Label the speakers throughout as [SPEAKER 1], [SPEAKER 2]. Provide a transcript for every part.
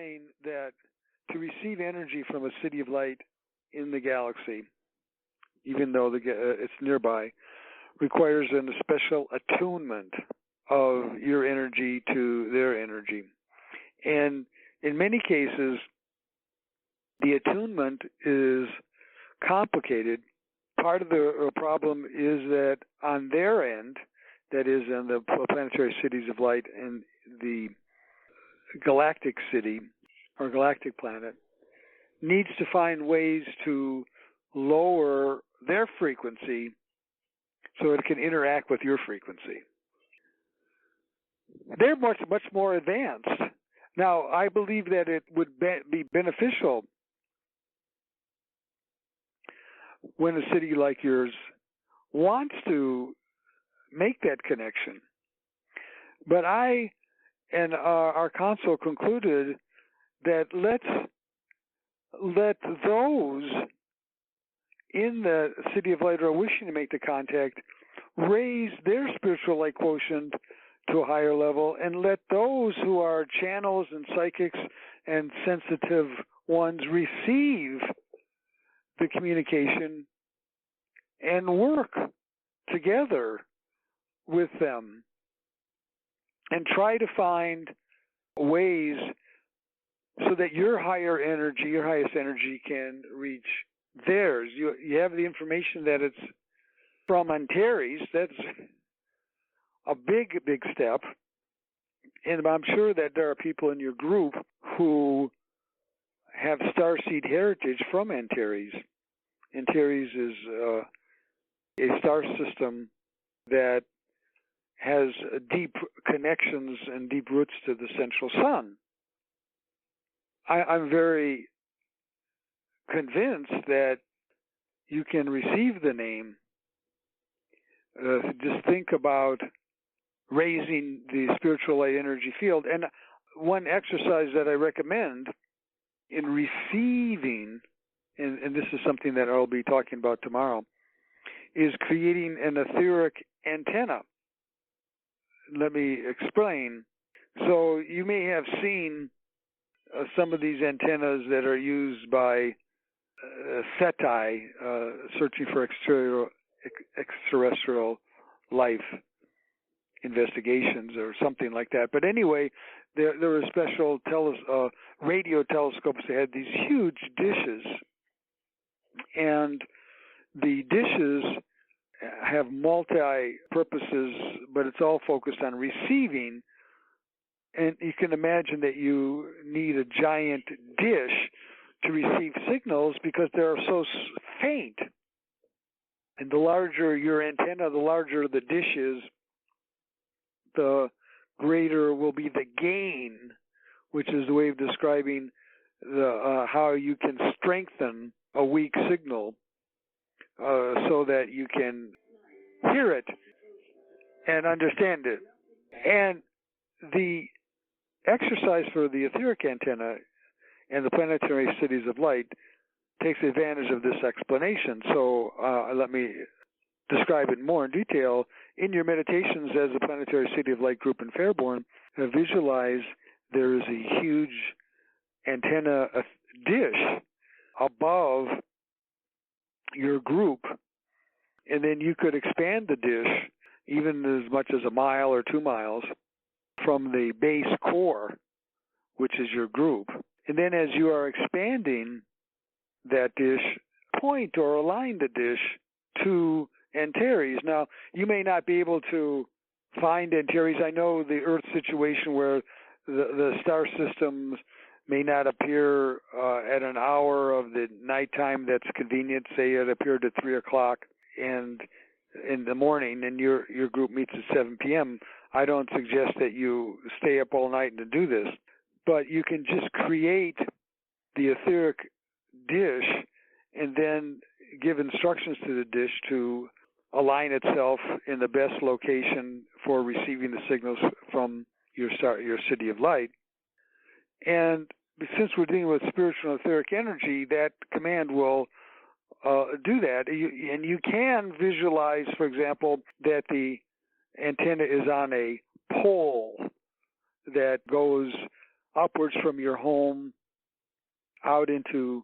[SPEAKER 1] explain that to receive energy from a city of light in the galaxy, even though it's nearby, requires a special attunement of your energy to their energy. And in many cases, the attunement is complicated. Part of the problem is that on their end, that is on the Planetary Cities of Light and the galactic city or galactic planet, needs to find ways to lower their frequency so it can interact with your frequency. They're much more advanced. Now, I believe that it would be beneficial when a city like yours wants to make that connection. But I and our council concluded that let's let those in the City of Light who are wishing to make the contact raise their spiritual light quotient to a higher level, and let those who are channels and psychics and sensitive ones receive the communication and work together with them and try to find ways so that your higher energy, your highest energy, can reach theirs. You have the information that it's from Antares. That's a big step. And I'm sure that there are people in your group who have starseed heritage from Antares. Antares is a star system that has deep connections and deep roots to the central sun. I'm very convinced that you can receive the name. Just think about raising the spiritual light energy field. And one exercise that I recommend in receiving, and this is something that I'll be talking about tomorrow, is creating an etheric antenna. Let me explain. So you may have seen some of these antennas that are used by SETI, searching for extraterrestrial life investigations or something like that. But anyway, there were special radio telescopes that had these huge dishes, and the dishes have multi-purposes, but it's all focused on receiving. And you can imagine that you need a giant dish to receive signals because they're so faint. And the larger your antenna, the larger the dish is, the greater will be the gain, which is the way of describing how you can strengthen a weak signal so that you can hear it and understand it. And the exercise for the etheric antenna and the Planetary Cities of Light takes advantage of this explanation. So let me describe it more in detail. In your meditations as a Planetary City of Light group in Fairborn, visualize there is a huge antenna dish above your group, and then you could expand the dish even as much as a mile or 2 miles from the base core, which is your group. And then as you are expanding that dish, point or align the dish to Antares. Now, you may not be able to find Antares. I know the Earth situation where the star systems may not appear at an hour of the nighttime that's convenient. Say it appeared at 3 o'clock and in the morning, and your group meets at 7 p.m. I don't suggest that you stay up all night and do this, but you can just create the etheric dish and then give instructions to the dish to align itself in the best location for receiving the signals from your city of light. And since we're dealing with spiritual etheric energy, that command will do that. And you can visualize, for example, that the antenna is on a pole that goes upwards from your home out into,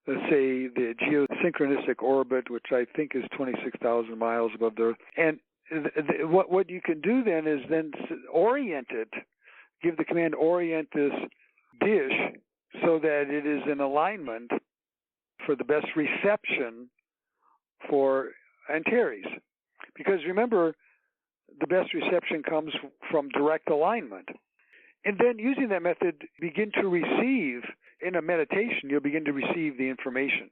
[SPEAKER 1] let's say, the geosynchronistic orbit, which I think is 26,000 miles above the Earth. And what you can do then is then orient it, give the command orient this dish so that it is in alignment for the best reception for Antares. Because remember, the best reception comes from direct alignment. And then using that method, begin to receive, in a meditation, you'll begin to receive the information.